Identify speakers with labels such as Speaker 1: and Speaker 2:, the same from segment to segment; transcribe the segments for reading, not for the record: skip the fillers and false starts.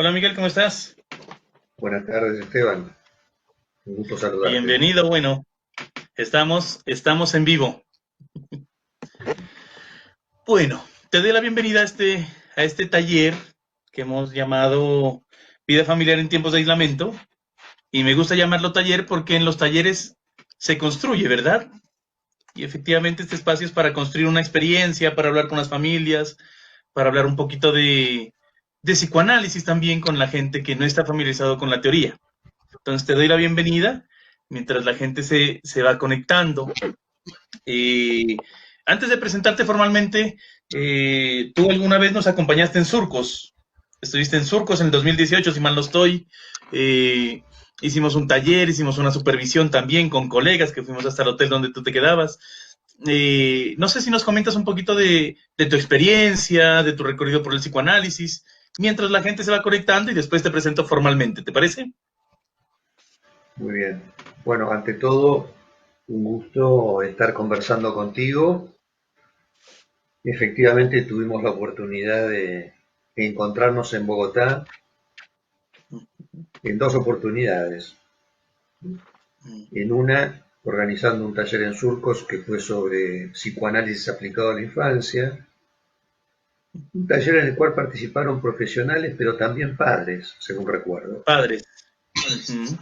Speaker 1: Hola Miguel, ¿cómo estás?
Speaker 2: Buenas tardes, Esteban. Un gusto saludarte.
Speaker 1: Bienvenido, bueno, estamos en vivo. Bueno, te doy la bienvenida a este taller que hemos llamado Vida familiar en tiempos de aislamiento. Y me gusta llamarlo taller porque en los talleres se construye, ¿verdad? Y efectivamente este espacio es para construir una experiencia, para hablar con las familias, para hablar un poquito de psicoanálisis también con la gente que no está familiarizado con la teoría. Entonces te doy la bienvenida mientras la gente se va conectando. Eh, Antes de presentarte formalmente, tú alguna vez nos acompañaste en Surcos. Estuviste en Surcos en el 2018, si mal no estoy. Eh, Hicimos un taller, hicimos una supervisión también con colegas que fuimos hasta el hotel donde tú te quedabas. No sé si nos comentas un poquito de tu experiencia, de tu recorrido por el psicoanálisis, mientras la gente se va conectando y después te presento formalmente, ¿te parece?
Speaker 2: Muy bien. Bueno, ante todo, un gusto estar conversando contigo. Efectivamente, tuvimos la oportunidad de encontrarnos en Bogotá en dos oportunidades. En una, organizando un taller en Surcos que fue sobre psicoanálisis aplicado a la infancia. Un taller en el cual participaron profesionales, pero también padres, según recuerdo,
Speaker 1: Padres. Ujú.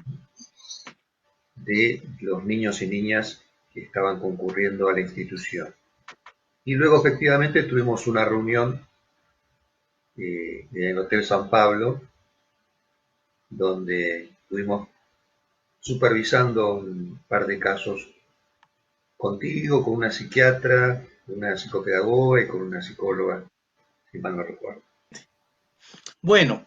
Speaker 2: de los niños y niñas que estaban concurriendo a la institución. Y luego efectivamente tuvimos una reunión en el Hotel San Pablo, donde estuvimos supervisando un par de casos contigo, con una psiquiatra, una psicopedagoga y con una psicóloga, si mal no recuerdo.
Speaker 1: Bueno,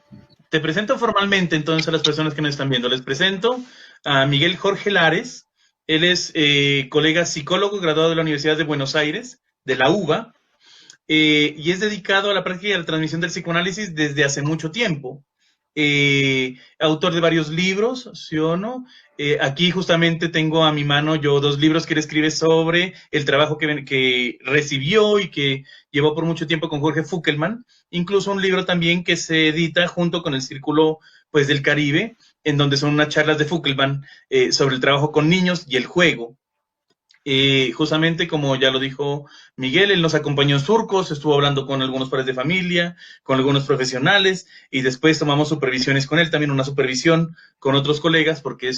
Speaker 1: te presento formalmente entonces a las personas que nos están viendo. Les presento a Miguel Jorge Lares. Él es colega psicólogo graduado de la Universidad de Buenos Aires, de la UBA, y es dedicado a la práctica y a la transmisión del psicoanálisis desde hace mucho tiempo. Autor de varios libros, ¿sí o no? Aquí justamente tengo a mi mano yo dos libros que él escribe sobre el trabajo que recibió y que llevó por mucho tiempo con Jorge Fuckelman, incluso un libro también que se edita junto con el Círculo pues, del Caribe, en donde son unas charlas de Fuckelman sobre el trabajo con niños y el juego. Justamente como ya lo dijo Miguel, él nos acompañó en Surcos, estuvo hablando con algunos padres de familia, con algunos profesionales y después tomamos supervisiones con él, también una supervisión con otros colegas, porque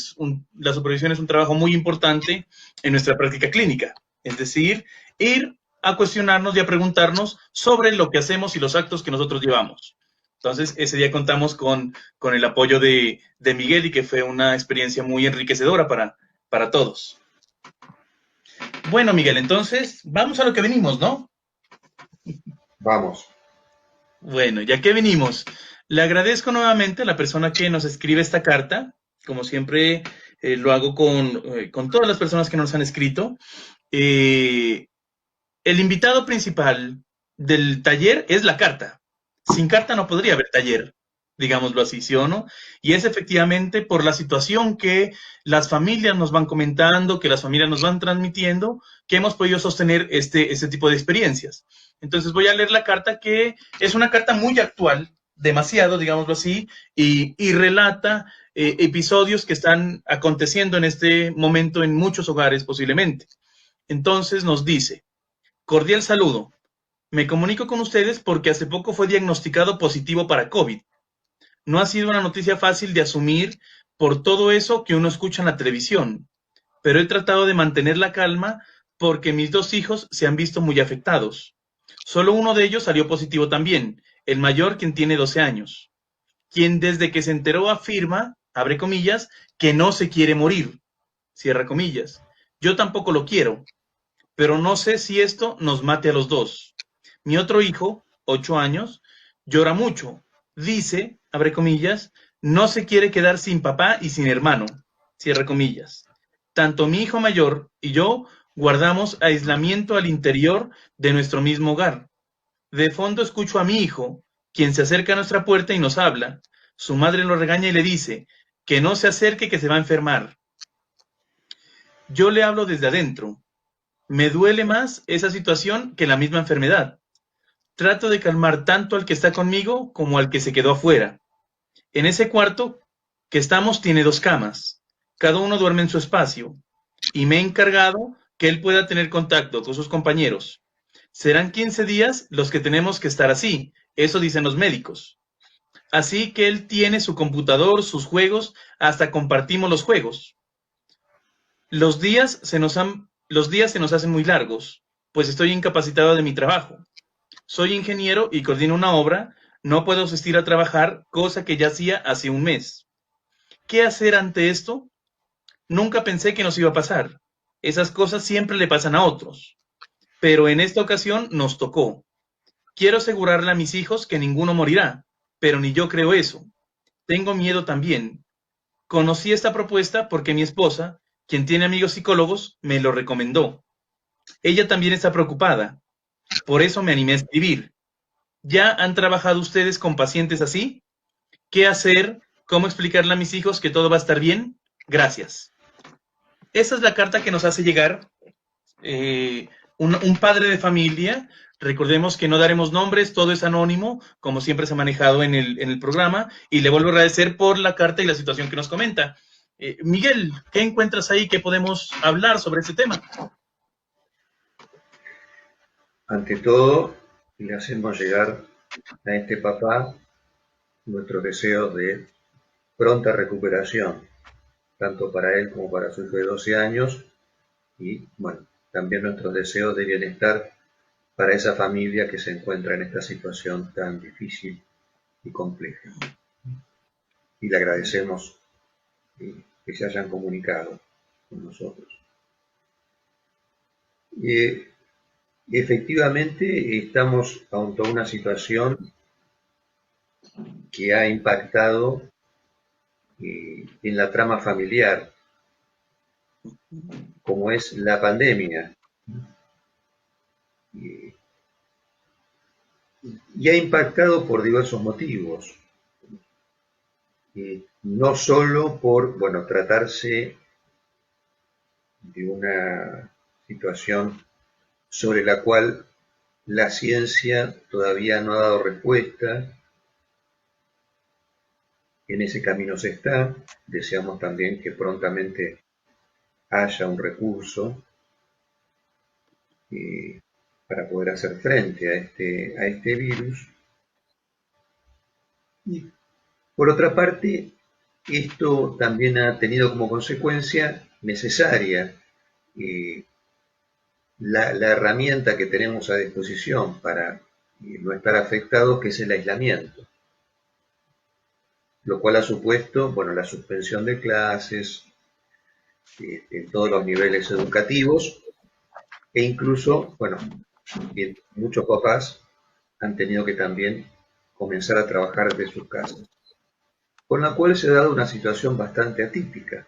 Speaker 1: la supervisión es un trabajo muy importante en nuestra práctica clínica. Es decir, ir a cuestionarnos y a preguntarnos sobre lo que hacemos y los actos que nosotros llevamos. Entonces, ese día contamos con el apoyo de Miguel y que fue una experiencia muy enriquecedora para todos. Bueno, Miguel, entonces vamos a lo que venimos, ¿no?
Speaker 2: Vamos.
Speaker 1: Bueno, ya que venimos, le agradezco nuevamente a la persona que nos escribe esta carta. Como siempre, lo hago con todas las personas que nos han escrito. Eh, el invitado principal del taller es la carta. Sin carta no podría haber taller, digámoslo así, ¿sí o no? Y es efectivamente por la situación que las familias nos van comentando, que las familias nos van transmitiendo, que hemos podido sostener este tipo de experiencias. Entonces voy a leer la carta que es una carta muy actual, demasiado, digámoslo así, y relata episodios que están aconteciendo en este momento en muchos hogares posiblemente. Entonces nos dice, cordial saludo. Me comunico con ustedes porque hace poco fue diagnosticado positivo para COVID. No ha sido una noticia fácil de asumir por todo eso que uno escucha en la televisión, pero he tratado de mantener la calma porque mis dos hijos se han visto muy afectados. Solo uno de ellos salió positivo también, el mayor, quien tiene 12 años, quien desde que se enteró afirma, abre comillas, que no se quiere morir, cierra comillas. Yo tampoco lo quiero, pero no sé si esto nos mate a los dos. Mi otro hijo, 8 años, llora mucho. Dice, abre comillas, no se quiere quedar sin papá y sin hermano, cierra comillas. Tanto mi hijo mayor y yo guardamos aislamiento al interior de nuestro mismo hogar. De fondo escucho a mi hijo, quien se acerca a nuestra puerta y nos habla. Su madre lo regaña y le dice que no se acerque, que se va a enfermar. Yo le hablo desde adentro. Me duele más esa situación que la misma enfermedad. Trato de calmar tanto al que está conmigo como al que se quedó afuera. En ese cuarto que estamos tiene 2 camas. Cada uno duerme en su espacio. Y me he encargado que él pueda tener contacto con sus compañeros. Serán 15 días los que tenemos que estar así. Eso dicen los médicos. Así que él tiene su computador, sus juegos, hasta compartimos los juegos. Los días se nos hacen muy largos, pues estoy incapacitado de mi trabajo. Soy ingeniero y coordino una obra, no puedo asistir a trabajar, cosa que ya hacía hace un mes. ¿Qué hacer ante esto? Nunca pensé que nos iba a pasar. Esas cosas siempre le pasan a otros. Pero en esta ocasión nos tocó. Quiero asegurarle a mis hijos que ninguno morirá, pero ni yo creo eso. Tengo miedo también. Conocí esta propuesta porque mi esposa, quien tiene amigos psicólogos, me lo recomendó. Ella también está preocupada. Por eso me animé a escribir. ¿Ya han trabajado ustedes con pacientes así? ¿Qué hacer? ¿Cómo explicarle a mis hijos que todo va a estar bien? Gracias. Esa es la carta que nos hace llegar un padre de familia. Recordemos que no daremos nombres, todo es anónimo, como siempre se ha manejado en el programa, y le vuelvo a agradecer por la carta y la situación que nos comenta. Miguel, ¿qué encuentras ahí? ¿Qué podemos hablar sobre este tema?
Speaker 2: Ante todo, le hacemos llegar a este papá nuestros deseos de pronta recuperación, tanto para él como para su hijo de 12 años, y bueno, también nuestros deseos de bienestar para esa familia que se encuentra en esta situación tan difícil y compleja. Y le agradecemos que se hayan comunicado con nosotros. Efectivamente, estamos ante una situación que ha impactado en la trama familiar, como es la pandemia. Y ha impactado por diversos motivos. No solo por, bueno, tratarse de una situación sobre la cual la ciencia todavía no ha dado respuesta. En ese camino se está. Deseamos también que prontamente haya un recurso para poder hacer frente a este virus. Y por otra parte, esto también ha tenido como consecuencia necesaria la herramienta que tenemos a disposición para no estar afectados, que es el aislamiento, lo cual ha supuesto, bueno, la suspensión de clases en todos los niveles educativos, e incluso, bueno, muchos papás han tenido que también comenzar a trabajar desde sus casas, con la cual se ha dado una situación bastante atípica,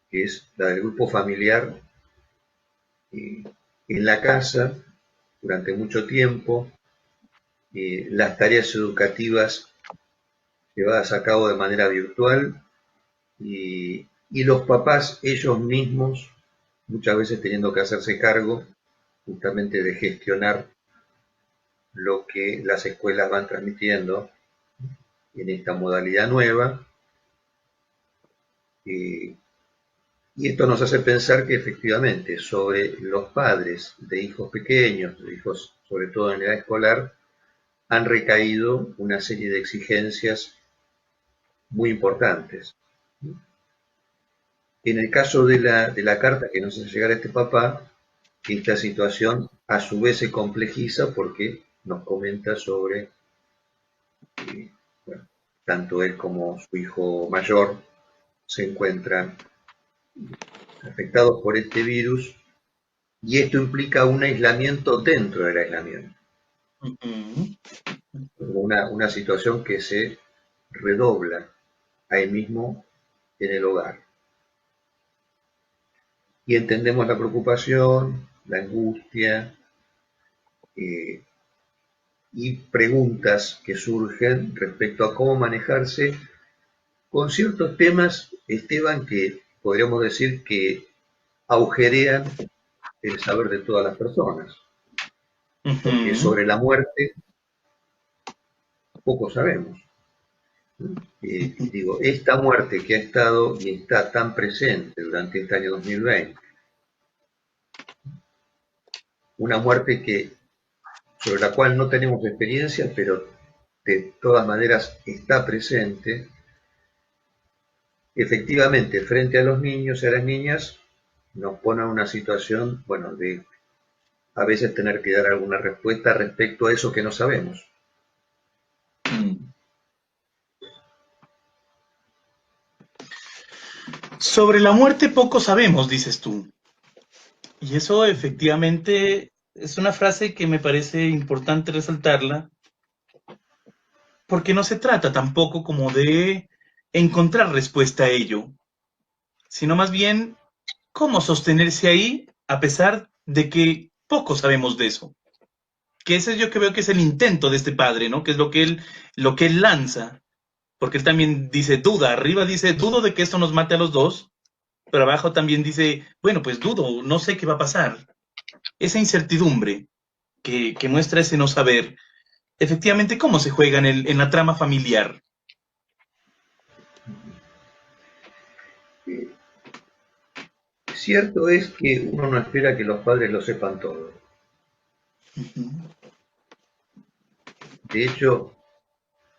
Speaker 2: que es la del grupo familiar en la casa durante mucho tiempo, las tareas educativas llevadas a cabo de manera virtual y los papás ellos mismos muchas veces teniendo que hacerse cargo justamente de gestionar lo que las escuelas van transmitiendo en esta modalidad nueva. Y esto nos hace pensar que efectivamente sobre los padres de hijos pequeños, de hijos sobre todo en edad escolar, han recaído una serie de exigencias muy importantes. En el caso de la carta que nos hace llegar a este papá, esta situación a su vez se complejiza porque nos comenta sobre, bueno, tanto él como su hijo mayor se encuentran afectados por este virus y esto implica un aislamiento dentro del aislamiento. Una situación que se redobla ahí mismo en el hogar. Y entendemos la preocupación, la angustia y preguntas que surgen respecto a cómo manejarse con ciertos temas, Esteban, que podríamos decir que agujerean el saber de todas las personas. Porque sobre la muerte poco sabemos. Digo, esta muerte que ha estado y está tan presente durante este año 2020, una muerte sobre la cual no tenemos experiencia, pero de todas maneras está presente, efectivamente, frente a los niños y a las niñas, nos pone en una situación, bueno, de a veces tener que dar alguna respuesta respecto a eso que no sabemos.
Speaker 1: Sobre la muerte poco sabemos, dices tú. Y eso efectivamente es una frase que me parece importante resaltarla, porque no se trata tampoco como de encontrar respuesta a ello, sino más bien cómo sostenerse ahí a pesar de que poco sabemos de eso. Que ese yo que veo que es el intento de este padre, ¿no? Que es lo que él lanza, porque él también dice duda, arriba dice dudo de que esto nos mate a los dos, pero abajo también dice, bueno, pues dudo, no sé qué va a pasar. Esa incertidumbre que muestra ese no saber, efectivamente, cómo se juega en la trama familiar.
Speaker 2: Cierto es que uno no espera que los padres lo sepan todo. De hecho,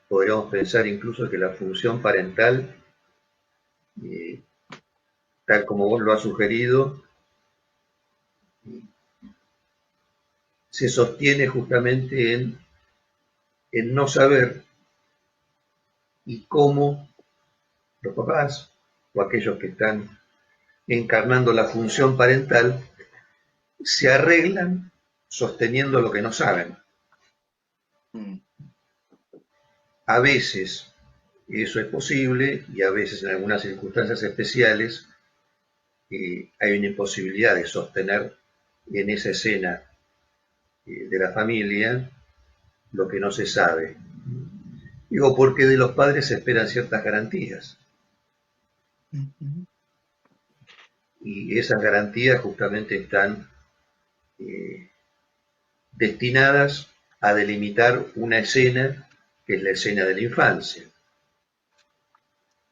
Speaker 2: podríamos pensar incluso que la función parental, eh, tal como vos lo has sugerido, se sostiene justamente en no saber y cómo los papás o aquellos que están encarnando la función parental se arreglan sosteniendo lo que no saben. A veces eso es posible y a veces en algunas circunstancias especiales hay una imposibilidad de sostener en esa escena de la familia lo que no se sabe. Digo, porque de los padres se esperan ciertas garantías. Y esas garantías justamente están eh, destinadas a delimitar una escena que es la escena de la infancia.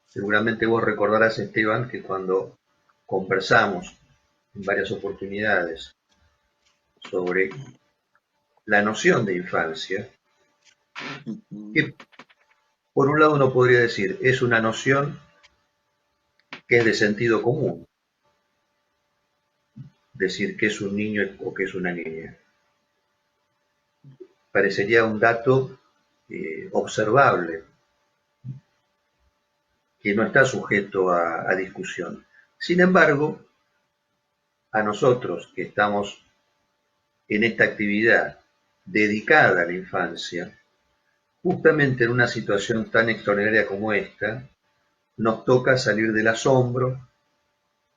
Speaker 2: Seguramente vos recordarás, Esteban, que cuando conversamos en varias oportunidades sobre la noción de infancia, que por un lado uno podría decir es una noción que es de sentido común, decir que es un niño o que es una niña. Parecería un dato observable, que no está sujeto a discusión. Sin embargo, a nosotros que estamos en esta actividad dedicada a la infancia, justamente en una situación tan extraordinaria como esta, nos toca salir del asombro,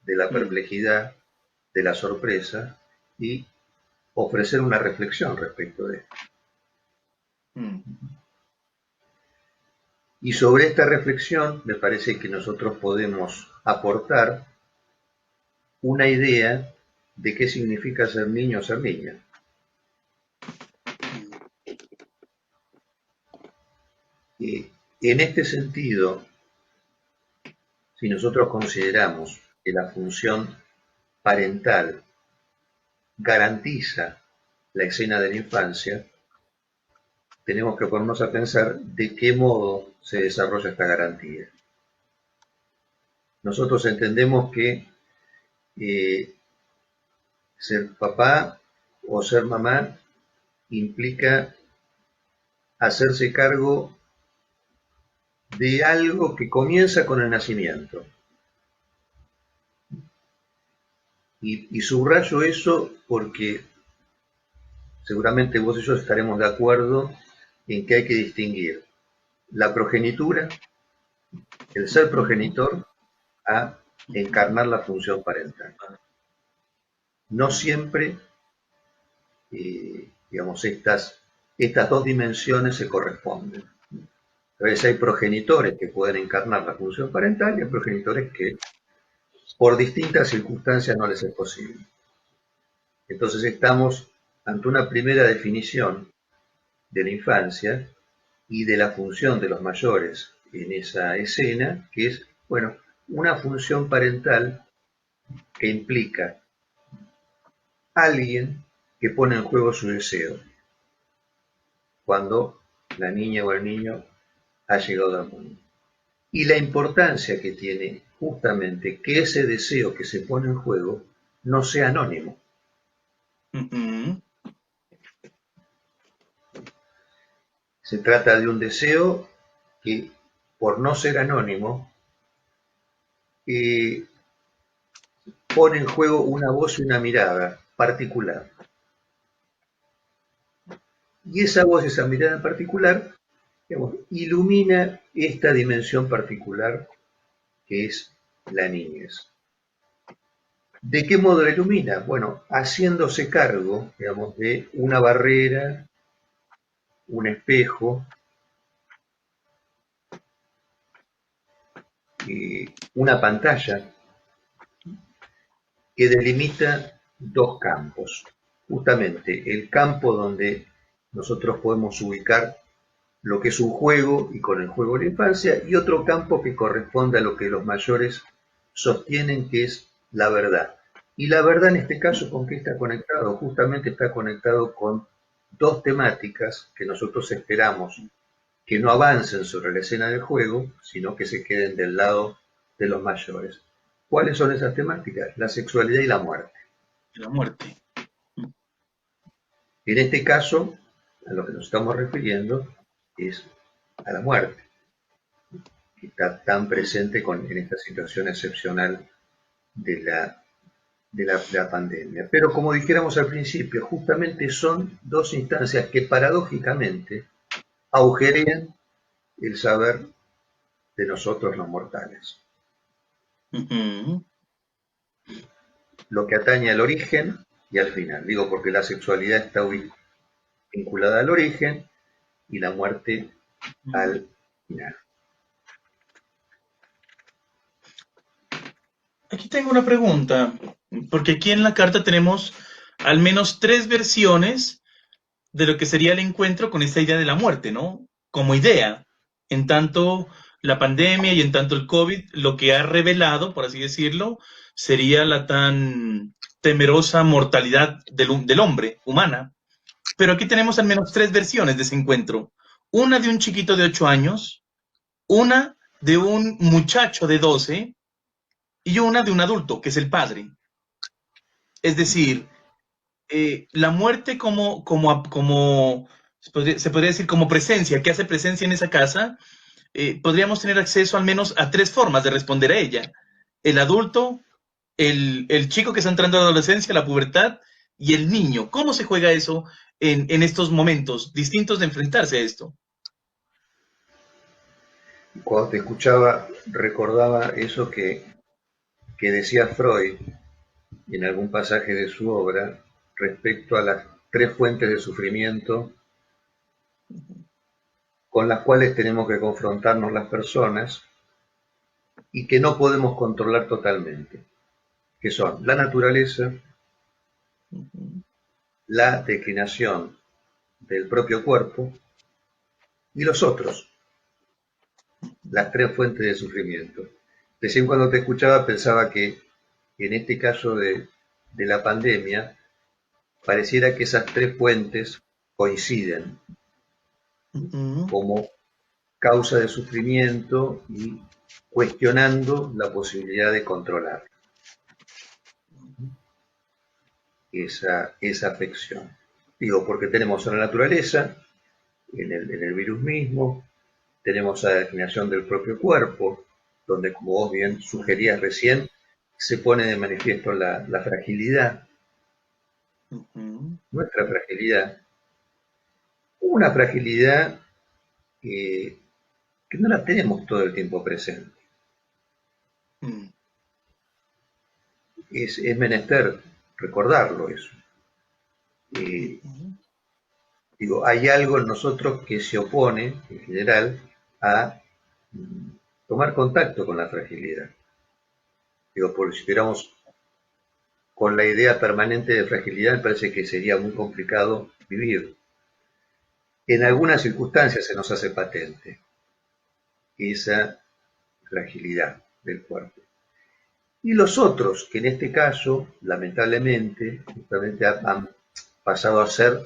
Speaker 2: de la perplejidad, de la sorpresa y ofrecer una reflexión respecto de esto. Y sobre esta reflexión me parece que nosotros podemos aportar una idea de qué significa ser niño o ser niña. Y en este sentido, si nosotros consideramos que la función parental garantiza la escena de la infancia, tenemos que ponernos a pensar de qué modo se desarrolla esta garantía. Nosotros entendemos que ser papá o ser mamá implica hacerse cargo de algo que comienza con el nacimiento. Y subrayo eso porque seguramente vos y yo estaremos de acuerdo en que hay que distinguir la progenitura, el ser progenitor, a encarnar la función parental. No siempre, digamos, estas dos dimensiones se corresponden. A veces hay progenitores que pueden encarnar la función parental y hay progenitores que por distintas circunstancias no les es posible. Entonces estamos ante una primera definición de la infancia y de la función de los mayores en esa escena, que es, bueno, una función parental que implica alguien que pone en juego su deseo cuando la niña o el niño ha llegado al mundo. Y la importancia que tiene justamente que ese deseo que se pone en juego no sea anónimo. Se trata de un deseo que, por no ser anónimo, pone en juego una voz y una mirada particular. Y esa voz, esa mirada en particular, digamos, ilumina esta dimensión particular que es la niñez. ¿De qué modo la ilumina? Bueno, haciéndose cargo, digamos, de una barrera, un espejo, una pantalla que delimita dos campos. Justamente el campo donde nosotros podemos ubicar lo que es un juego y con el juego la infancia, y otro campo que corresponde a lo que los mayores sostienen que es la verdad. Y la verdad en este caso, ¿con qué está conectado? Justamente está conectado con dos temáticas que nosotros esperamos que no avancen sobre la escena del juego, sino que se queden del lado de los mayores. ¿Cuáles son esas temáticas? La sexualidad y la muerte.
Speaker 1: La muerte.
Speaker 2: En este caso, a lo que nos estamos refiriendo es a la muerte, que está tan presente en esta situación excepcional de la pandemia. Pero como dijéramos al principio, justamente son dos instancias que paradójicamente agujerean el saber de nosotros los mortales. Lo que atañe al origen y al final. Digo porque la sexualidad está vinculada al origen y la muerte al final.
Speaker 1: Aquí tengo una pregunta, porque aquí en la carta tenemos al menos 3 versiones de lo que sería el encuentro con esta idea de la muerte, ¿no? Como idea. En tanto la pandemia y en tanto el COVID, lo que ha revelado, por así decirlo, sería la tan temerosa mortalidad del hombre, humana. Pero aquí tenemos al menos 3 versiones de ese encuentro. Una de un chiquito de 8 años, una de un muchacho de 12 y una de un adulto, que es el padre. Es decir, la muerte se podría decir como presencia, que hace presencia en esa casa, podríamos tener acceso al menos a 3 formas de responder a ella. El adulto, el chico que está entrando a la adolescencia, la pubertad, y el niño. ¿Cómo se juega eso en estos momentos distintos de enfrentarse a esto?
Speaker 2: Cuando te escuchaba, recordaba eso que decía Freud en algún pasaje de su obra respecto a las 3 fuentes de sufrimiento con las cuales tenemos que confrontarnos las personas y que no podemos controlar totalmente, que son la naturaleza, la declinación del propio cuerpo y los otros, las 3 fuentes de sufrimiento. Recién cuando te escuchaba pensaba que en este caso de la pandemia, pareciera que esas 3 fuentes coinciden como causa de sufrimiento y cuestionando la posibilidad de controlar esa afección. Digo, porque tenemos a la naturaleza, en el virus mismo, tenemos a la declinación del propio cuerpo, donde, como vos bien sugerías recién, se pone de manifiesto la fragilidad, nuestra fragilidad, una fragilidad que no la tenemos todo el tiempo presente. Es menester recordarlo eso. Digo, hay algo en nosotros que se opone, en general, a tomar contacto con la fragilidad. Digo, porque si estuviéramos con la idea permanente de fragilidad, me parece que sería muy complicado vivir. En algunas circunstancias se nos hace patente, esa fragilidad del cuerpo. Y los otros, que en este caso, lamentablemente, justamente han pasado a ser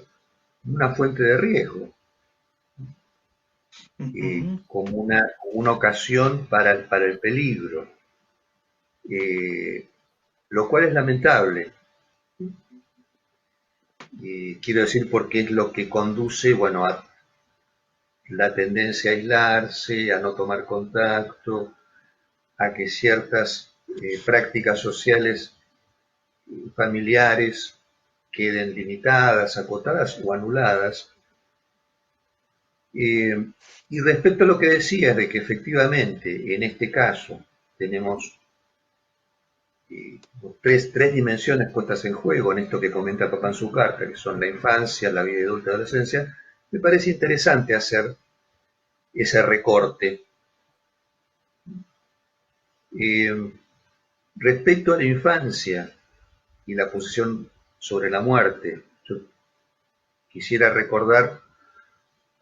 Speaker 2: una fuente de riesgo, como una ocasión para el peligro, lo cual es lamentable. Quiero decir porque es lo que conduce, bueno, a la tendencia a aislarse, a no tomar contacto, a que ciertas prácticas sociales familiares queden limitadas, acotadas o anuladas. Y respecto a lo que decías de que efectivamente en este caso tenemos tres dimensiones puestas en juego en esto que comenta papá en su carta, que son la infancia, la vida adulta y la adolescencia, me parece interesante hacer ese recorte. Respecto a la infancia y la posición sobre la muerte, yo quisiera recordar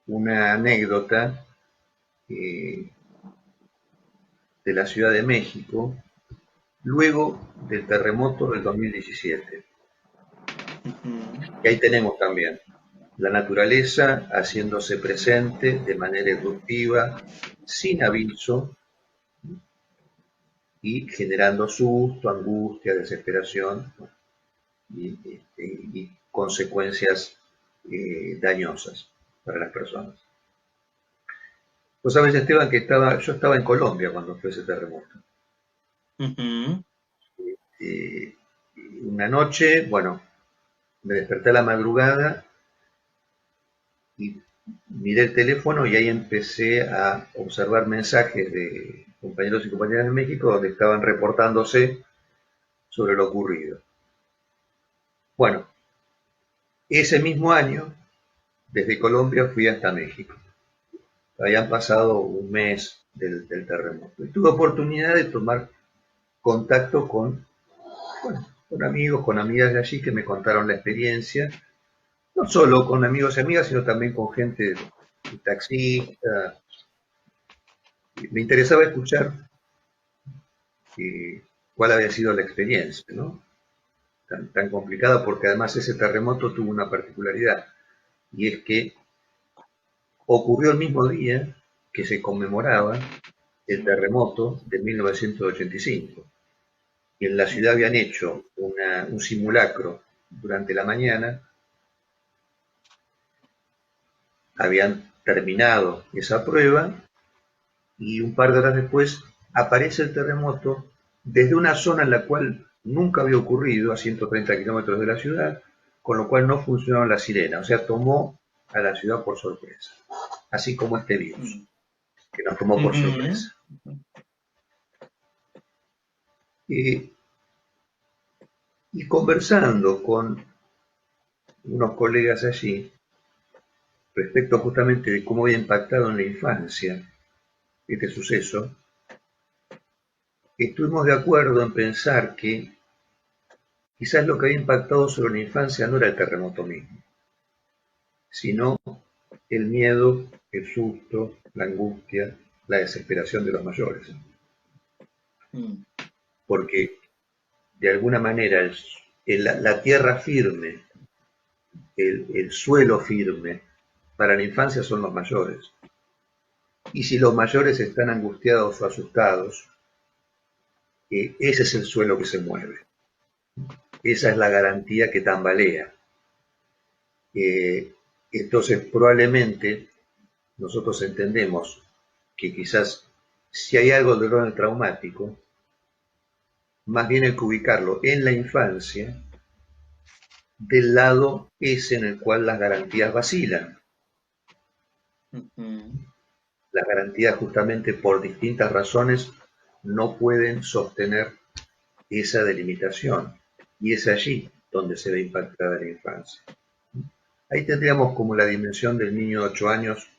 Speaker 2: una anécdota de la Ciudad de México luego del terremoto del 2017. Y ahí tenemos también la naturaleza haciéndose presente de manera irruptiva, sin aviso, y generando susto, angustia, desesperación y consecuencias dañosas para las personas. Vos sabés, Esteban, que yo estaba en Colombia cuando fue ese terremoto. Una noche, bueno, me desperté a la madrugada y miré el teléfono y ahí empecé a observar mensajes de compañeros y compañeras de México donde estaban reportándose sobre lo ocurrido. Bueno, ese mismo año, desde Colombia fui hasta México. Habían pasado un mes del terremoto. Y tuve oportunidad de tomar contacto con amigos, con amigas de allí que me contaron la experiencia, no solo con amigos y amigas, sino también con gente taxista. Me interesaba escuchar cuál había sido la experiencia, ¿no? Tan complicada, porque además ese terremoto tuvo una particularidad, y es que ocurrió el mismo día que se conmemoraba el terremoto de 1985. Y en la ciudad habían hecho un simulacro durante la mañana, habían terminado esa prueba y un par de horas después aparece el terremoto desde una zona en la cual nunca había ocurrido, a 130 kilómetros de la ciudad, con lo cual no funcionaron las sirenas, o sea, tomó a la ciudad por sorpresa, así como este virus, que nos tomó por sorpresa. Y conversando con unos colegas allí, respecto justamente de cómo había impactado en la infancia este suceso, estuvimos de acuerdo en pensar que quizás lo que había impactado sobre la infancia no era el terremoto mismo, sino el miedo, el susto, la angustia, la desesperación de los mayores. Porque de alguna manera la tierra firme, el suelo firme para la infancia son los mayores. Y si los mayores están angustiados o asustados, ese es el suelo que se mueve. Esa es la garantía que tambalea. Entonces, probablemente nosotros entendemos que quizás si hay algo de dolor traumático, más bien hay que ubicarlo en la infancia, del lado ese en el cual las garantías vacilan. Las garantías justamente por distintas razones no pueden sostener esa delimitación, y es allí donde se ve impactada la infancia. Ahí tendríamos como la dimensión del niño de 8 años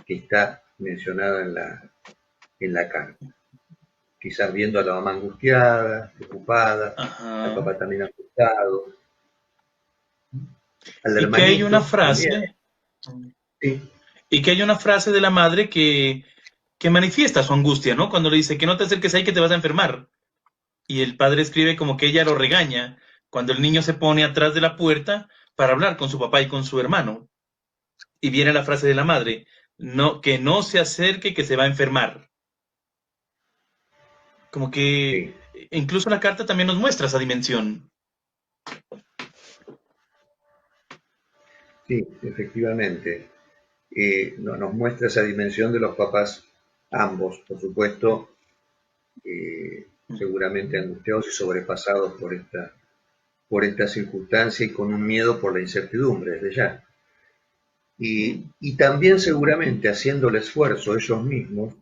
Speaker 2: que está mencionada en la carta. Quizás viendo a la mamá angustiada, preocupada, al papá también asustado, al hermanito.
Speaker 1: Y que hay una frase,
Speaker 2: sí.
Speaker 1: Y que hay una frase de la madre que que manifiesta su angustia, ¿no? Cuando le dice que no te acerques ahí que te vas a enfermar. Y el padre escribe como que ella lo regaña cuando el niño se pone atrás de la puerta para hablar con su papá y con su hermano. Y viene la frase de la madre, no, que no se acerque que se va a enfermar. Como que
Speaker 2: Sí,
Speaker 1: incluso la carta también nos muestra esa dimensión.
Speaker 2: sí, efectivamente. Nos muestra esa dimensión de los papás, ambos, por supuesto, seguramente angustiados y sobrepasados por esta circunstancia y con un miedo por la incertidumbre desde ya. Y también seguramente haciendo el esfuerzo ellos mismos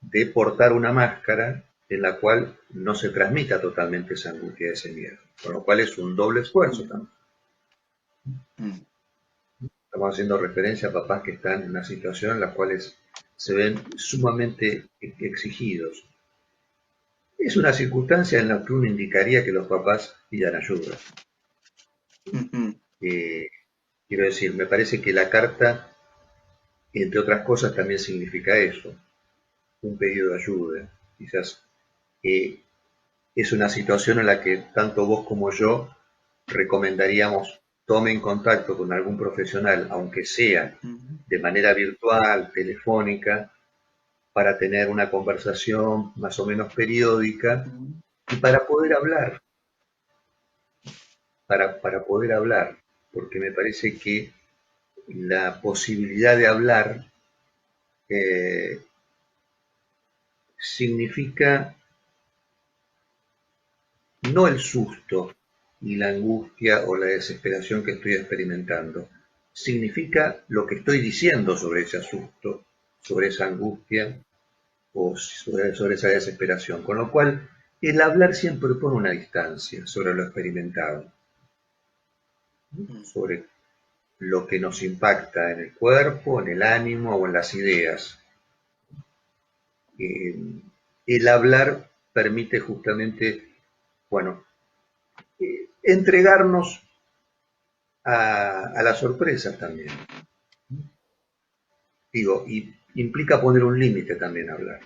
Speaker 2: de portar una máscara en la cual no se transmita totalmente esa angustia, ese miedo, con lo cual es un doble esfuerzo también. Estamos haciendo referencia a papás que están en una situación en la cual se ven sumamente exigidos. Es una circunstancia en la que uno indicaría que los papás pidan ayuda. Eh, Quiero decir, me parece que la carta, entre otras cosas, también significa eso, un pedido de ayuda. Quizás es una situación en la que tanto vos como yo recomendaríamos tomen contacto con algún profesional, aunque sea de manera virtual, telefónica, para tener una conversación más o menos periódica y para poder hablar, para poder hablar, porque me parece que la posibilidad de hablar eh, significa no el susto y la angustia o la desesperación que estoy experimentando, significa lo que estoy diciendo sobre ese susto, sobre esa angustia o sobre esa desesperación. Con lo cual, el hablar siempre pone una distancia sobre lo experimentado, sobre lo que nos impacta en el cuerpo, en el ánimo o en las ideas. Eh, el hablar permite justamente, bueno, entregarnos a las sorpresas también. Digo, y implica poner un límite también a hablar.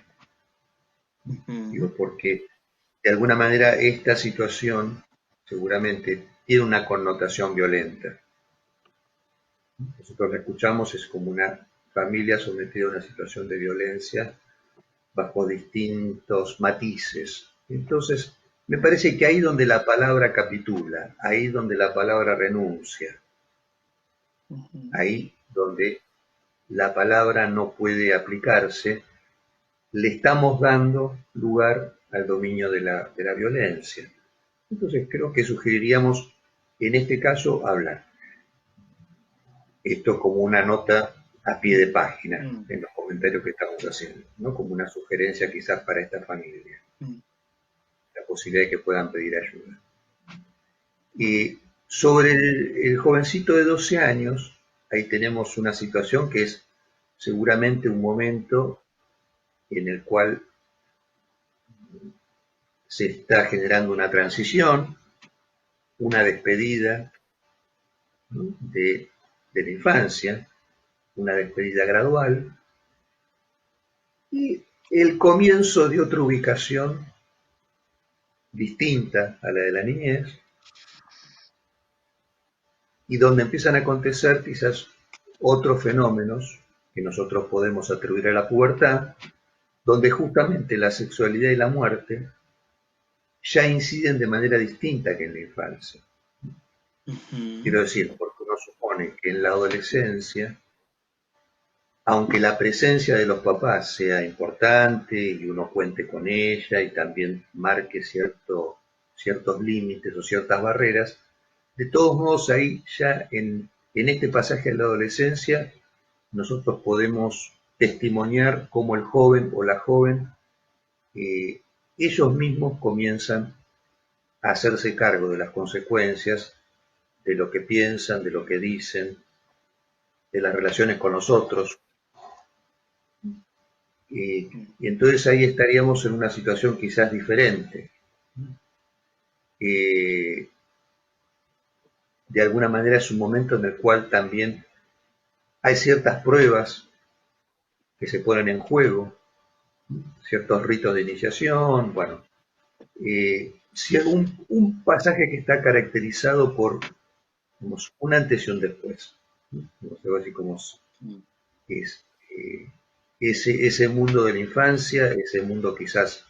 Speaker 2: Digo, porque de alguna manera esta situación seguramente tiene una connotación violenta. Nosotros lo que escuchamos es como una familia sometida a una situación de violencia bajo distintos matices. Entonces, me parece que ahí donde la palabra capitula, ahí donde la palabra renuncia, ahí donde la palabra no puede aplicarse, le estamos dando lugar al dominio de la violencia. Entonces creo que sugeriríamos, en este caso, hablar. Esto como una nota a pie de página en los comentarios que estamos haciendo, ¿no? Como una sugerencia quizás para esta familia, la posibilidad de que puedan pedir ayuda. Y sobre el jovencito de 12 años, ahí tenemos una situación que es seguramente un momento en el cual se está generando una transición, una despedida, ¿no? de la infancia, una despedida gradual y el comienzo de otra ubicación distinta a la de la niñez y donde empiezan a acontecer quizás otros fenómenos que nosotros podemos atribuir a la pubertad, donde justamente la sexualidad y la muerte ya inciden de manera distinta que en la infancia. Quiero decir, porque uno supone que en la adolescencia, aunque la presencia de los papás sea importante y uno cuente con ella y también marque ciertos límites o ciertas barreras, de todos modos ahí ya en este pasaje de la adolescencia nosotros podemos testimoniar cómo el joven o la joven ellos mismos comienzan a hacerse cargo de las consecuencias de lo que piensan, de lo que dicen, de las relaciones con los otros. Y entonces ahí estaríamos en una situación quizás diferente. De alguna manera es un momento en el cual también hay ciertas pruebas que se ponen en juego, ciertos ritos de iniciación, bueno, si un pasaje que está caracterizado por un antes y un después, no sé así como es ese mundo de la infancia, ese mundo quizás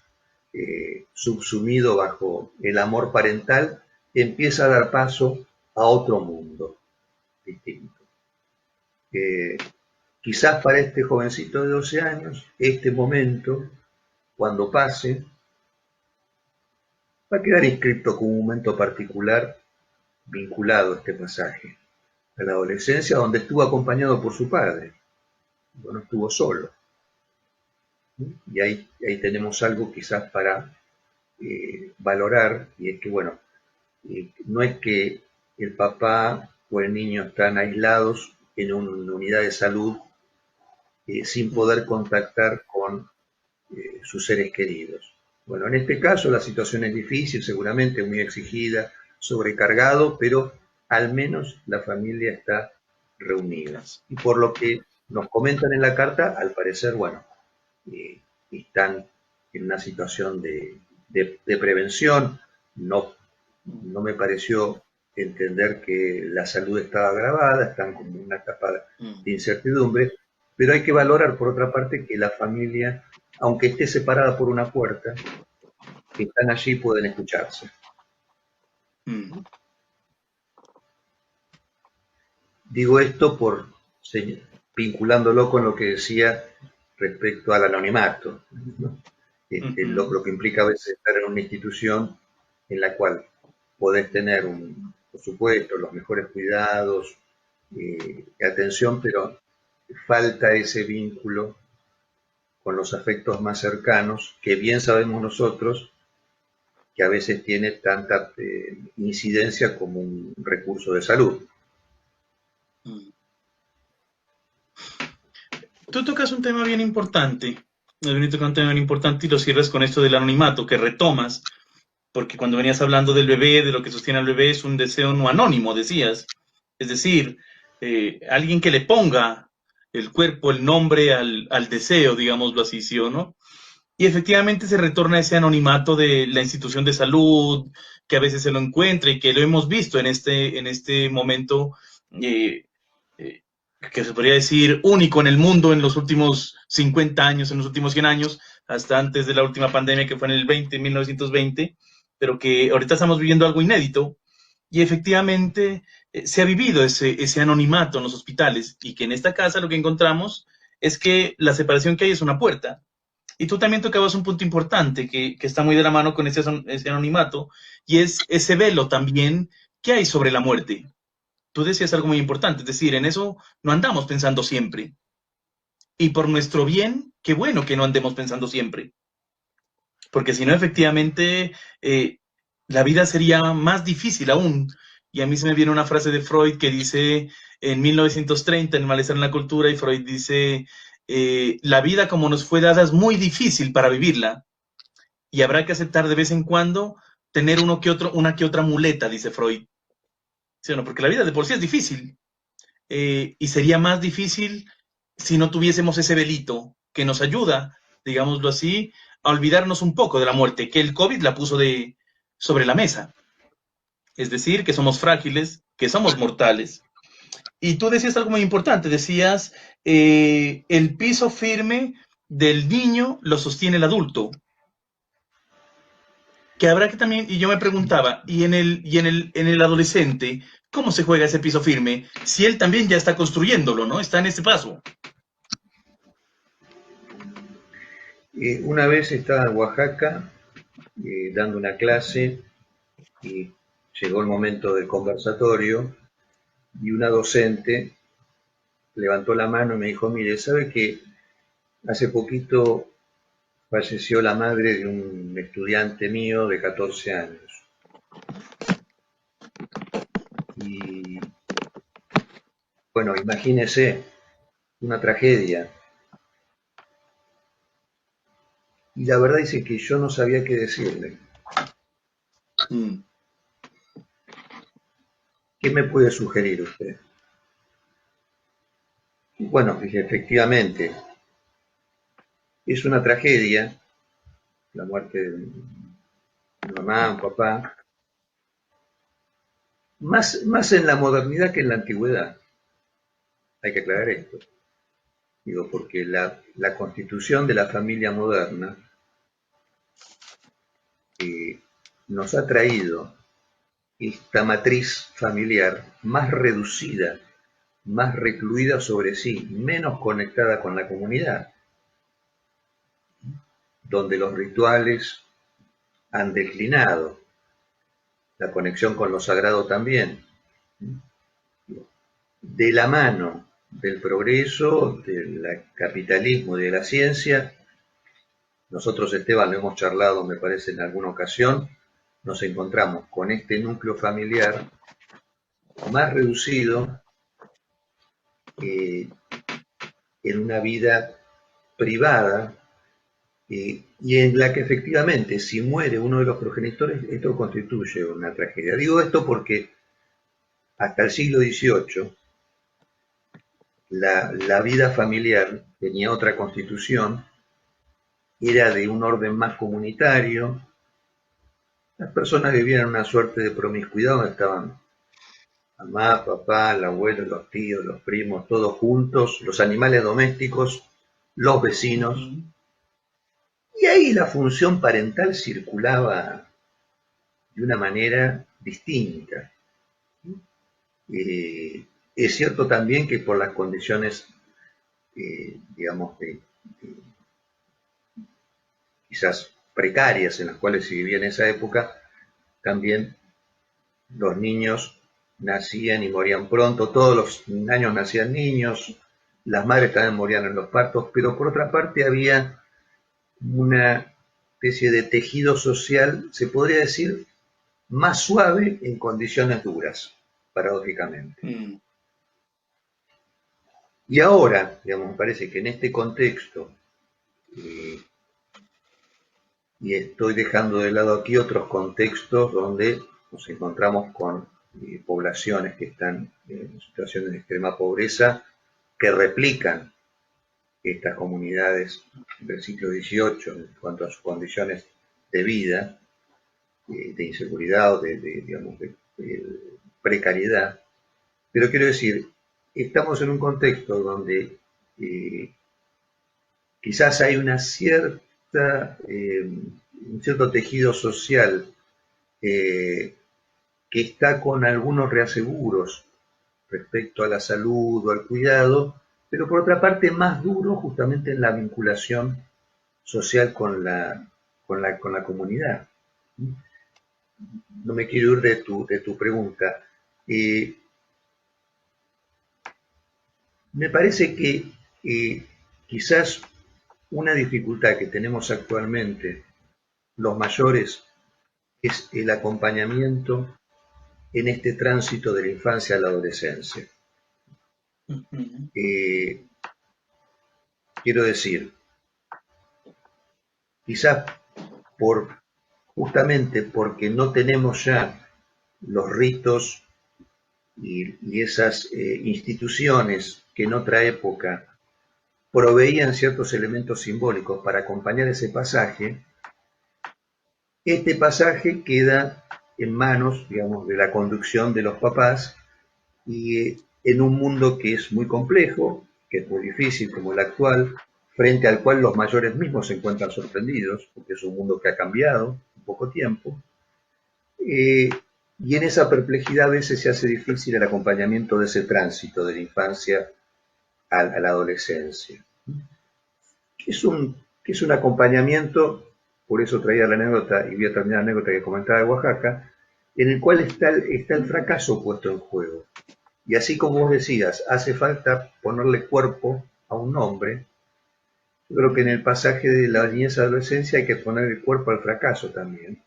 Speaker 2: subsumido bajo el amor parental, empieza a dar paso a otro mundo distinto. Quizás para este jovencito de 12 años, este momento, cuando pase, va a quedar inscrito como un momento particular vinculado a este pasaje, a la adolescencia, donde estuvo acompañado por su padre, no estuvo solo. Y ahí tenemos algo quizás para valorar, y es que, bueno, no es que el papá o el niño están aislados en una unidad de salud sin poder contactar con sus seres queridos. Bueno, en este caso la situación es difícil, seguramente muy exigida, sobrecargado, pero al menos la familia está reunida. Y por lo que nos comentan en la carta, al parecer, bueno, están en una situación de prevención. No me pareció entender que la salud estaba agravada, están como en una etapa de incertidumbre, pero hay que valorar, por otra parte, que la familia, aunque esté separada por una puerta, que están allí y pueden escucharse. Digo esto vinculándolo con lo que decía respecto al anonimato, ¿no? Lo que implica a veces estar en una institución en la cual podés tener, por supuesto, los mejores cuidados y atención, pero falta ese vínculo con los afectos más cercanos, que bien sabemos nosotros que a veces tiene tanta incidencia como un recurso de salud.
Speaker 1: Tú tocas un tema bien importante, y lo cierras con esto del anonimato, que retomas, porque cuando venías hablando del bebé, de lo que sostiene al bebé, es un deseo no anónimo, decías. Es decir, alguien que le ponga el cuerpo, el nombre al deseo, digámoslo así, ¿sí o no? Y efectivamente se retorna ese anonimato de la institución de salud, que a veces se lo encuentra y que lo hemos visto en este momento, eh, eh, que se podría decir único en el mundo en los últimos 50 años, en los últimos 100 años, hasta antes de la última pandemia que fue en el 1920, pero que ahorita estamos viviendo algo inédito. Y efectivamente se ha vivido ese anonimato en los hospitales y que en esta casa lo que encontramos es que la separación que hay es una puerta. Y tú también tocabas un punto importante que está muy de la mano con ese anonimato, y es ese velo también que hay sobre la muerte. Tú decías algo muy importante, es decir, en eso no andamos pensando siempre. Y por nuestro bien, qué bueno que no andemos pensando siempre. Porque si no, efectivamente, la vida sería más difícil aún. Y a mí se me viene una frase de Freud que dice en 1930, en Malestar en la Cultura, y Freud dice, la vida como nos fue dada es muy difícil para vivirla. Y habrá que aceptar de vez en cuando tener una que otra muleta, dice Freud. ¿Sí o no? Porque la vida de por sí es difícil. Y sería más difícil si no tuviésemos ese velito que nos ayuda, digámoslo así, a olvidarnos un poco de la muerte, que el COVID la puso sobre la mesa. Es decir, que somos frágiles, que somos mortales. Y tú decías algo muy importante, decías, el piso firme del niño lo sostiene el adulto. Que habrá que también, y yo me preguntaba, en el adolescente, ¿cómo se juega ese piso firme? Si él también ya está construyéndolo, ¿no? Está en ese paso.
Speaker 2: Una vez estaba en Oaxaca dando una clase y llegó el momento del conversatorio y una docente levantó la mano y me dijo, mire, ¿sabe que hace poquito falleció la madre de un estudiante mío de 14 años? Y bueno, imagínese una tragedia. Y la verdad es que yo no sabía qué decirle. ¿Qué me puede sugerir usted? Y bueno, dije, efectivamente, Es una tragedia, la muerte de mi mamá, un papá, más en la modernidad que en la antigüedad. Hay que aclarar esto. Digo, porque la constitución de la familia moderna nos ha traído esta matriz familiar más reducida, más recluida sobre sí, menos conectada con la comunidad, donde los rituales han declinado, la conexión con lo sagrado también, de la mano del progreso, del capitalismo y de la ciencia. Nosotros, Esteban, lo hemos charlado, me parece, en alguna ocasión, nos encontramos con este núcleo familiar más reducido en una vida privada y en la que efectivamente, si muere uno de los progenitores, esto constituye una tragedia. Digo esto porque hasta el siglo XVIII la vida familiar tenía otra constitución, era de un orden más comunitario, las personas vivían en una suerte de promiscuidad donde estaban mamá, papá, el abuelo, los tíos, los primos, todos juntos, los animales domésticos, los vecinos, y ahí la función parental circulaba de una manera distinta. Es cierto también que por las condiciones, digamos, quizás precarias en las cuales se vivía en esa época, también los niños nacían y morían pronto, todos los años nacían niños, las madres también morían en los partos, pero por otra parte había una especie de tejido social, se podría decir, más suave en condiciones duras, paradójicamente. Y ahora, digamos, me parece que en este contexto, y estoy dejando de lado aquí otros contextos donde nos encontramos con poblaciones que están en situaciones de extrema pobreza, que replican estas comunidades del siglo XVIII en cuanto a sus condiciones de vida, de inseguridad o digamos, de precariedad. Pero quiero decir, estamos en un contexto donde quizás hay una cierta, un cierto tejido social que está con algunos reaseguros respecto a la salud o al cuidado, pero por otra parte más duro justamente en la vinculación social con la comunidad. No me quiero ir de tu pregunta. Me parece que quizás una dificultad que tenemos actualmente los mayores es el acompañamiento en este tránsito de la infancia a la adolescencia. Quiero decir, quizás justamente porque no tenemos ya los ritos y esas instituciones que en otra época proveían ciertos elementos simbólicos para acompañar ese pasaje, este pasaje queda en manos, digamos, de la conducción de los papás y en un mundo que es muy complejo, que es muy difícil como el actual, frente al cual los mayores mismos se encuentran sorprendidos, porque es un mundo que ha cambiado en poco tiempo, y en esa perplejidad a veces se hace difícil el acompañamiento de ese tránsito de la infancia a la adolescencia. Es un acompañamiento, por eso traía la anécdota, y voy a terminar la anécdota que comentaba de Oaxaca, en el cual está el fracaso puesto en juego. Y así como vos decías, hace falta ponerle cuerpo a un nombre, yo creo que en el pasaje de la niñez a adolescencia hay que ponerle cuerpo al fracaso también.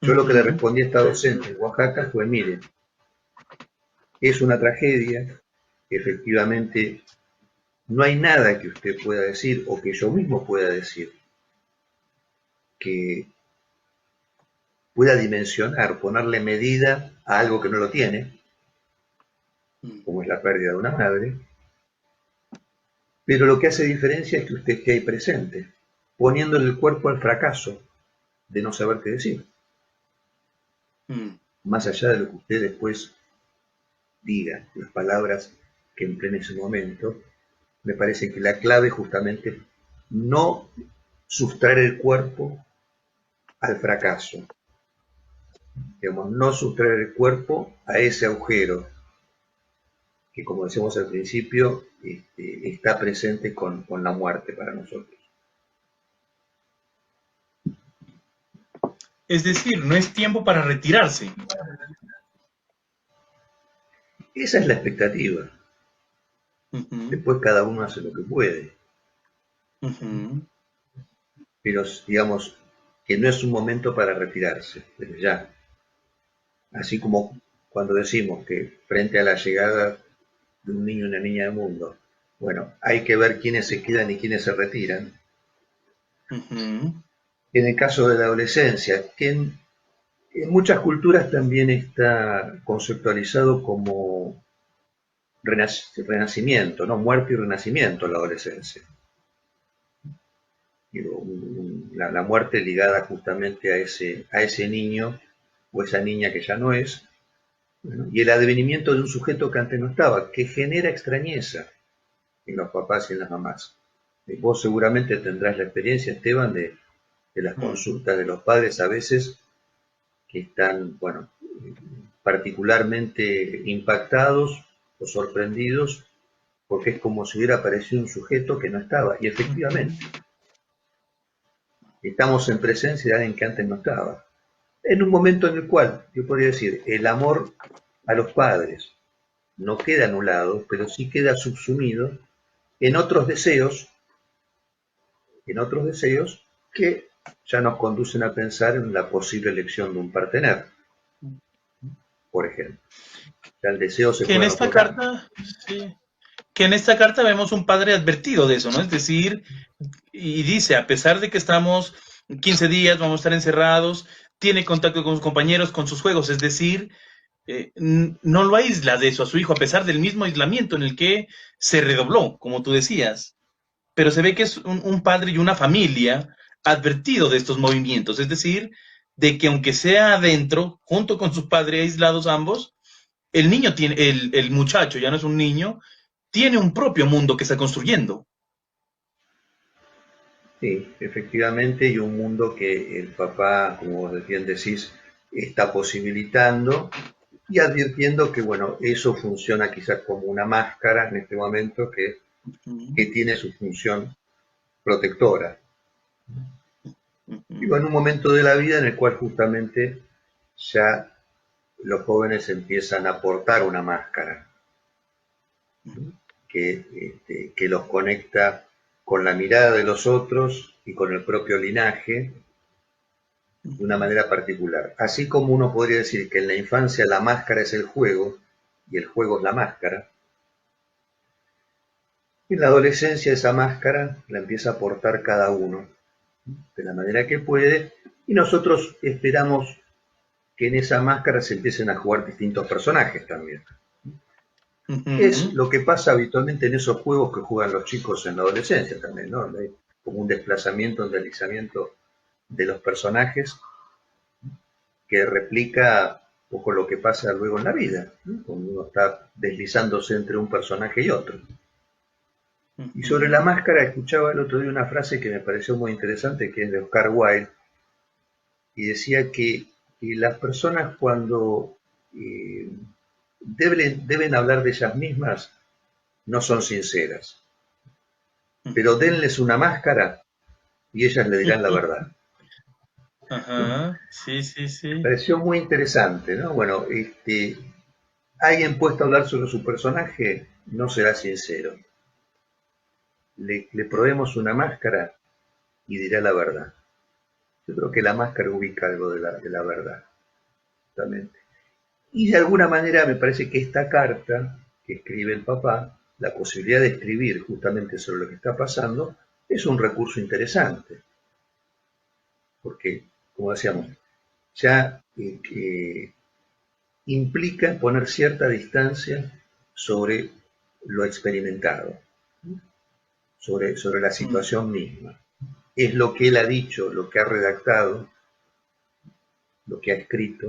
Speaker 2: Yo lo que le respondí a esta docente en Oaxaca fue, miren, es una tragedia, efectivamente no hay nada que usted pueda decir o que yo mismo pueda decir que pueda dimensionar, ponerle medida a algo que no lo tiene, como es la pérdida de una madre, Pero lo que hace diferencia es que usted esté ahí presente, poniéndole el cuerpo al fracaso de no saber qué decir.
Speaker 1: Mm.
Speaker 2: Más allá de lo que usted después diga, las palabras que emplee en ese momento, me parece que la clave justamente es no sustraer el cuerpo al fracaso, digamos, no sustraer el cuerpo a ese agujero que, como decíamos al principio, está presente con la muerte para nosotros.
Speaker 1: Es decir, no es tiempo para retirarse.
Speaker 2: Esa es la expectativa.
Speaker 1: Ujú,
Speaker 2: Después cada uno hace lo que puede,
Speaker 1: ujú.
Speaker 2: pero digamos que no es un momento para retirarse, desde ya. Así como cuando decimos que frente a la llegada de un niño y una niña al mundo, bueno, hay que ver quiénes se quedan y quiénes se retiran.
Speaker 1: Ujú,
Speaker 2: En el caso de la adolescencia, que en muchas culturas también está conceptualizado como renacimiento, ¿no? Muerte y renacimiento la adolescencia. Digo, la muerte ligada justamente a ese niño o esa niña que ya no es, bueno, y el advenimiento de un sujeto que antes no estaba, que genera extrañeza en los papás y en las mamás. Vos seguramente tendrás la experiencia, Esteban, de las
Speaker 1: ujú.
Speaker 2: consultas de los padres a veces que están, bueno, particularmente impactados o sorprendidos porque es como si hubiera aparecido un sujeto que no estaba. Y efectivamente,
Speaker 1: Ujú.
Speaker 2: estamos en presencia de alguien que antes no estaba. En un momento en el cual, yo podría decir, el amor a los padres no queda anulado, pero sí queda subsumido en otros deseos, en otros deseos que ya nos conducen a pensar en la posible elección de un partener, por ejemplo. Ya el deseo se
Speaker 1: Que en
Speaker 2: puede
Speaker 1: esta
Speaker 2: otorgar.
Speaker 1: carta, sí, que en esta carta vemos un padre advertido de eso, ¿no? Es decir, y dice, a pesar de que estamos 15 días, vamos a estar encerrados, tiene contacto con sus compañeros, con sus juegos, es decir, no lo aísla de eso a su hijo, a pesar del mismo aislamiento en el que se redobló, como tú decías. Pero se ve que es un padre y una familia advertido de estos movimientos, es decir, de que aunque sea adentro, junto con su padre aislados ambos, el niño tiene, el muchacho ya no es un niño, tiene un propio mundo que está construyendo.
Speaker 2: Sí, efectivamente, y un mundo que el papá, como vos bien decís, está posibilitando y advirtiendo que, bueno, eso funciona quizás como una máscara en este momento
Speaker 1: Ujú,
Speaker 2: que tiene su función protectora. Y
Speaker 1: ujú,
Speaker 2: en un momento de la vida en el cual justamente ya los jóvenes empiezan a portar una máscara que los conecta con la mirada de los otros y con el propio linaje de una
Speaker 1: ujú.
Speaker 2: manera particular. Así como uno podría decir que en la infancia la máscara es el juego y el juego es la máscara, en la adolescencia esa máscara la empieza a portar cada uno de la manera que puede y nosotros esperamos que en esa máscara se empiecen a jugar distintos personajes también. Es
Speaker 1: Ujú.
Speaker 2: lo que pasa habitualmente en esos juegos que juegan los chicos en la adolescencia también, ¿no? Hay como un desplazamiento, un deslizamiento de los personajes que replica un poco lo que pasa luego en la vida, ¿no? Cuando uno está deslizándose entre un personaje y otro. Y sobre la
Speaker 1: Ujú.
Speaker 2: máscara escuchaba el otro día una frase que me pareció muy interesante, que es de Oscar Wilde, y decía que las personas cuando eh, deben hablar de ellas mismas no son sinceras, pero
Speaker 1: Ujú.
Speaker 2: denles una máscara y ellas le dirán la verdad.
Speaker 1: Ajá, sí, sí, sí.
Speaker 2: Pareció muy interesante, ¿no? Bueno, alguien puesto a hablar sobre su personaje no será sincero. Le probemos una máscara y dirá la verdad. Yo creo que la máscara ubica algo de la verdad, justamente. Y de alguna manera me parece que esta carta que escribe el papá, la posibilidad de escribir justamente sobre lo que está pasando, es un recurso interesante, porque, como decíamos, ya implica poner cierta distancia sobre lo experimentado. sobre la situación misma. Es lo que él ha dicho, lo que ha redactado, lo que ha escrito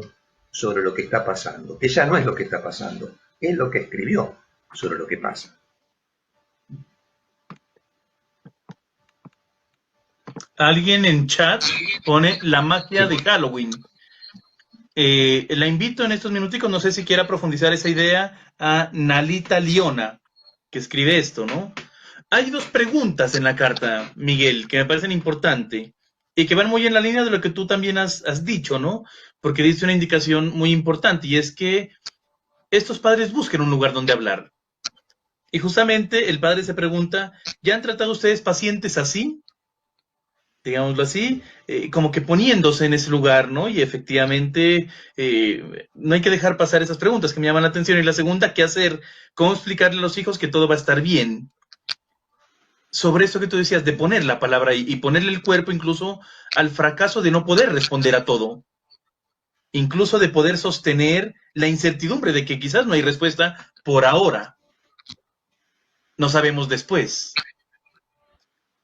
Speaker 2: sobre lo que está pasando, que ya no es lo que está pasando, es lo que escribió sobre lo que pasa.
Speaker 1: Alguien en chat pone la magia de Halloween. La invito en estos minuticos, no sé si quiera profundizar esa idea, a Nalita Liona, que escribe esto, ¿no? Hay dos preguntas en la carta, Miguel, que me parecen importantes y que van muy en la línea de lo que tú también has dicho, ¿no? Porque dice una indicación muy importante y es que estos padres busquen un lugar donde hablar. Y justamente el padre se pregunta, ¿ya han tratado ustedes pacientes así? Digámoslo así, como que poniéndose en ese lugar, ¿no? Y efectivamente no hay que dejar pasar esas preguntas que me llaman la atención. Y la segunda, ¿qué hacer? ¿Cómo explicarle a los hijos que todo va a estar bien? Sobre eso que tú decías, de poner la palabra ahí y ponerle el cuerpo incluso al fracaso de no poder responder a todo. Incluso de poder sostener la incertidumbre de que quizás no hay respuesta por ahora. No sabemos después.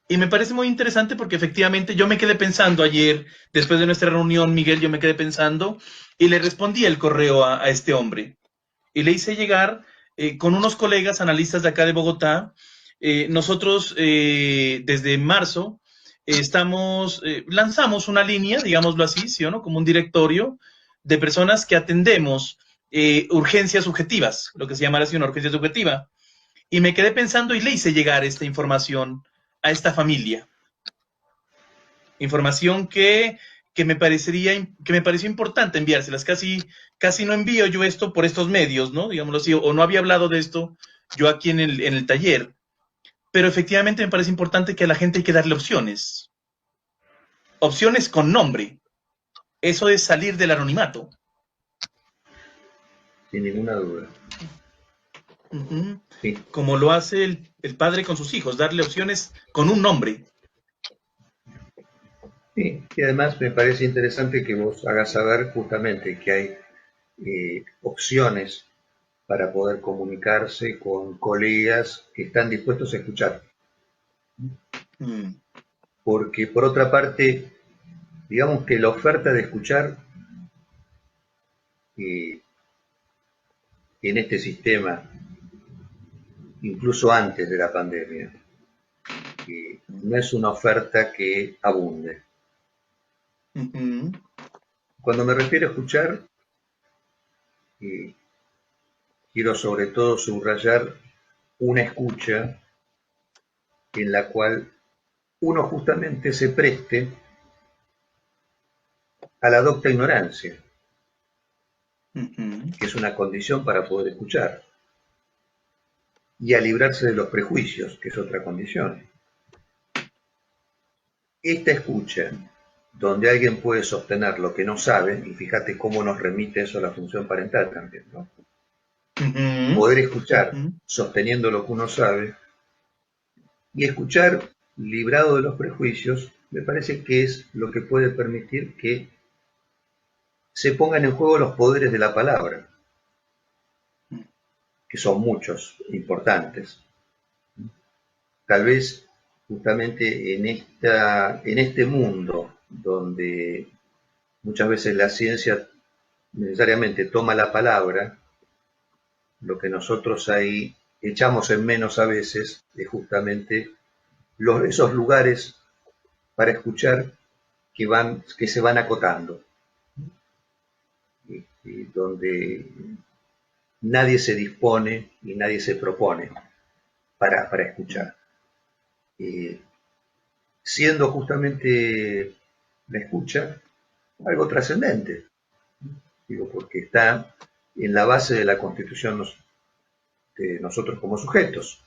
Speaker 1: Y me parece muy interesante porque efectivamente yo me quedé pensando ayer, después de nuestra reunión, Miguel, yo me quedé pensando y le respondí el correo a este hombre. Y le hice llegar con unos colegas analistas de acá de Bogotá. Nosotros desde marzo lanzamos una línea, digámoslo así, ¿sí o no? Como un directorio de personas que atendemos urgencias subjetivas, lo que se llama así una urgencia subjetiva. Y me quedé pensando y le hice llegar esta información a esta familia. Información que me pareció importante enviárselas. Casi no envío yo esto por estos medios, ¿no? Digámoslo así, o no había hablado de esto yo aquí en el taller. Pero efectivamente me parece importante que a la gente hay que darle opciones. Opciones con nombre. Eso es salir del anonimato.
Speaker 2: Sin ninguna duda.
Speaker 1: Sí. Como lo hace el padre con sus hijos, darle opciones con un nombre.
Speaker 2: Sí, y además me parece interesante que vos hagas saber justamente que hay opciones para poder comunicarse con colegas que están dispuestos a escuchar. Porque por otra parte, digamos que la oferta de escuchar en este sistema, incluso antes de la pandemia, no es una oferta que abunde. Cuando me refiero a escuchar, quiero sobre todo subrayar una escucha en la cual uno justamente se preste a la docta ignorancia, que es una condición para poder escuchar, y a librarse de los prejuicios, que es otra condición. Esta escucha, donde alguien puede sostener lo que no sabe, y fíjate cómo nos remite eso a la función parental también, ¿no? Poder escuchar sosteniendo lo que uno sabe y escuchar librado de los prejuicios, me parece que es lo que puede permitir que se pongan en juego los poderes de la palabra, que son muchos, importantes. Tal vez justamente en este mundo donde muchas veces la ciencia necesariamente toma la palabra, lo que nosotros ahí echamos en menos a veces es justamente esos lugares para escuchar que se van acotando, y donde nadie se dispone y nadie se propone para escuchar. Siendo justamente la escucha algo trascendente, digo, porque está en la base de la constitución de nosotros como sujetos.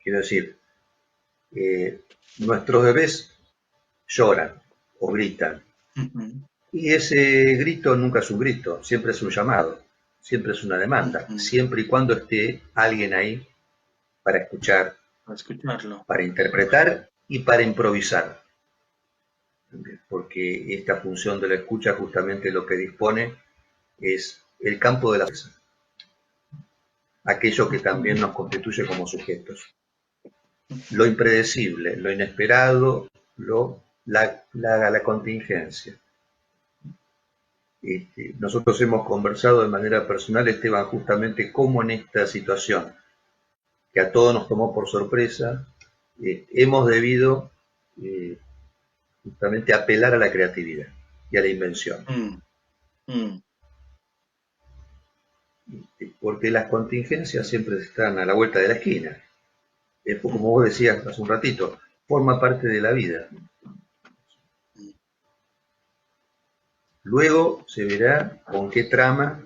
Speaker 2: Quiero decir, nuestros bebés lloran o gritan, y ese grito nunca es un grito, siempre es un llamado, siempre es una demanda, siempre y cuando esté alguien ahí para escuchar,
Speaker 1: para escucharlo,
Speaker 2: para interpretar y para improvisar. Porque esta función de la escucha justamente lo que dispone es el campo de la fuerza, aquello que también nos constituye como sujetos. lo impredecible, lo inesperado, la contingencia. Nosotros hemos conversado de manera personal, Esteban, justamente cómo en esta situación, que a todos nos tomó por sorpresa, hemos debido justamente apelar a la creatividad y a la invención. Porque las contingencias siempre están a la vuelta de la esquina. Como vos decías hace un ratito, forma parte de la vida. Luego se verá con qué trama,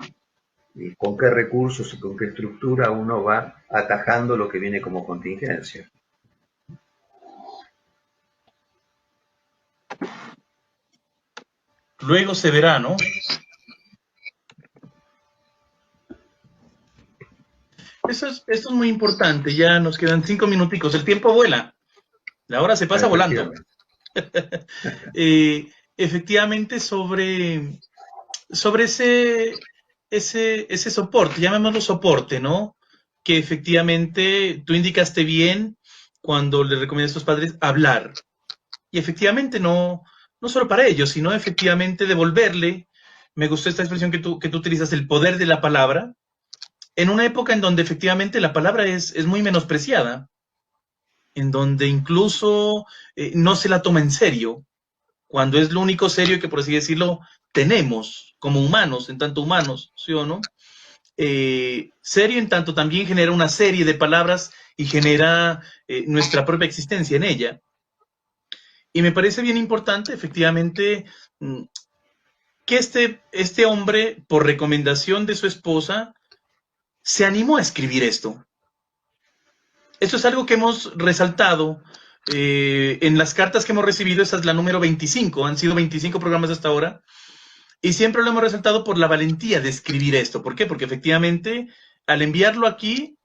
Speaker 2: con qué recursos y con qué estructura uno va atajando lo que viene como contingencia.
Speaker 1: Luego se verá, ¿no? Esto es muy importante, ya nos quedan 5 minuticos, el tiempo vuela, la hora se pasa volando. Efectivamente, sobre ese soporte, llamémoslo soporte, ¿no? Que efectivamente tú indicaste bien cuando le recomiendas a tus padres hablar. Y efectivamente no solo para ellos, sino efectivamente devolverle, me gustó esta expresión que tú utilizas, el poder de la palabra, en una época en donde efectivamente la palabra es muy menospreciada, en donde incluso no se la toma en serio, cuando es lo único serio que, por así decirlo, tenemos como humanos, en tanto humanos, ¿sí o no? Serio en tanto también genera una serie de palabras y genera nuestra propia existencia en ella. Y me parece bien importante, efectivamente, que este hombre, por recomendación de su esposa, se animó a escribir esto. Esto es algo que hemos resaltado en las cartas que hemos recibido. Esta es la número 25, han sido 25 programas hasta ahora, y siempre lo hemos resaltado por la valentía de escribir esto. ¿Por qué? Porque efectivamente, al enviarlo aquí,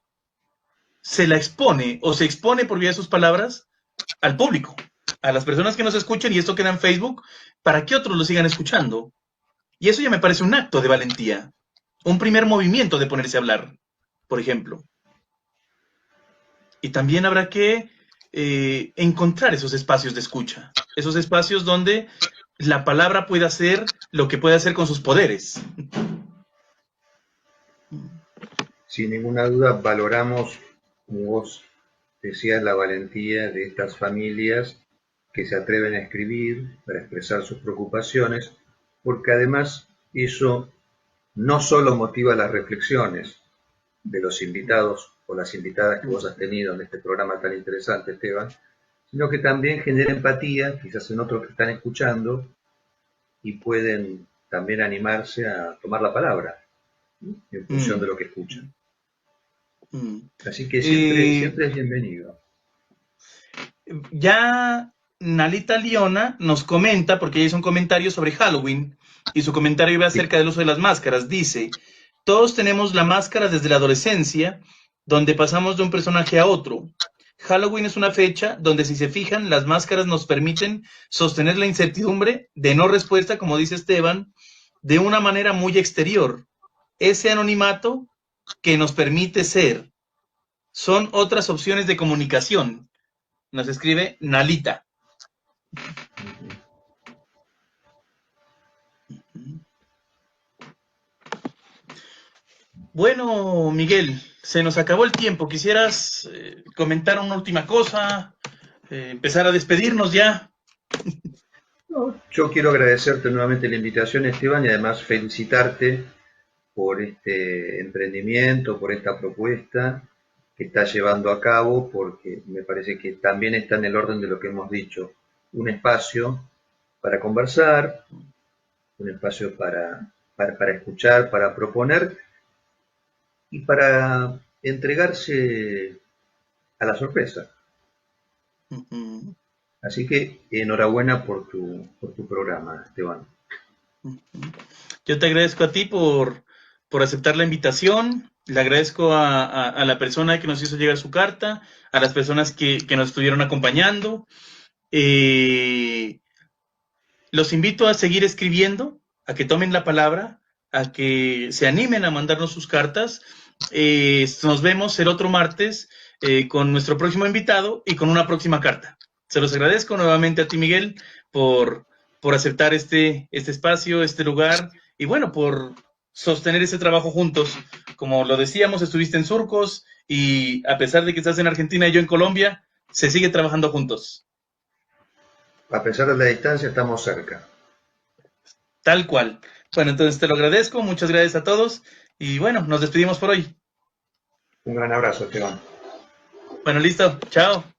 Speaker 1: se la expone, o se expone por vía de sus palabras, al público, a las personas que nos escuchen, y esto queda en Facebook, para que otros lo sigan escuchando. Y eso ya me parece un acto de valentía, un primer movimiento de ponerse a hablar, por ejemplo. Y también habrá que encontrar esos espacios de escucha, esos espacios donde la palabra pueda hacer lo que puede hacer con sus poderes.
Speaker 2: Sin ninguna duda valoramos, como vos decías, la valentía de estas familias que se atreven a escribir para expresar sus preocupaciones, porque además eso no solo motiva las reflexiones de los invitados o las invitadas que vos has tenido en este programa tan interesante, Esteban, sino que también genera empatía, quizás en otros que están escuchando, y pueden también animarse a tomar la palabra en función de lo que escuchan. Así que siempre es bienvenido.
Speaker 1: Ya Nalita Liona nos comenta, porque ella hizo un comentario sobre Halloween, y su comentario iba acerca del uso de las máscaras. Dice: todos tenemos la máscara desde la adolescencia, donde pasamos de un personaje a otro. Halloween es una fecha donde, si se fijan, las máscaras nos permiten sostener la incertidumbre de no respuesta, como dice Esteban, de una manera muy exterior. Ese anonimato que nos permite ser. Son otras opciones de comunicación. Nos escribe Nalita. Bueno, Miguel, se nos acabó el tiempo. ¿Quisieras comentar una última cosa? Empezar a despedirnos ya.
Speaker 2: No, yo quiero agradecerte nuevamente la invitación, Esteban, y además felicitarte por este emprendimiento, por esta propuesta que estás llevando a cabo, porque me parece que también está en el orden de lo que hemos dicho. Un espacio para conversar, un espacio para escuchar, para proponer y para entregarse a la sorpresa. Así que enhorabuena por tu programa, Esteban.
Speaker 1: Yo te agradezco a ti por aceptar la invitación. Le agradezco a la persona que nos hizo llegar su carta, a las personas que nos estuvieron acompañando. Los invito a seguir escribiendo, a que tomen la palabra, a que se animen a mandarnos sus cartas. Nos vemos el otro martes con nuestro próximo invitado y con una próxima carta. Se los agradezco nuevamente a ti, Miguel, por aceptar este espacio, este lugar, y bueno, por sostener ese trabajo juntos. Como lo decíamos, estuviste en Surcos, y a pesar de que estás en Argentina y yo en Colombia, se sigue trabajando juntos.
Speaker 2: A pesar de la distancia, estamos cerca.
Speaker 1: Tal cual. Bueno, entonces te lo agradezco, muchas gracias a todos, y bueno, nos despedimos por hoy.
Speaker 2: Un gran abrazo, Esteban.
Speaker 1: Bueno, listo, chao.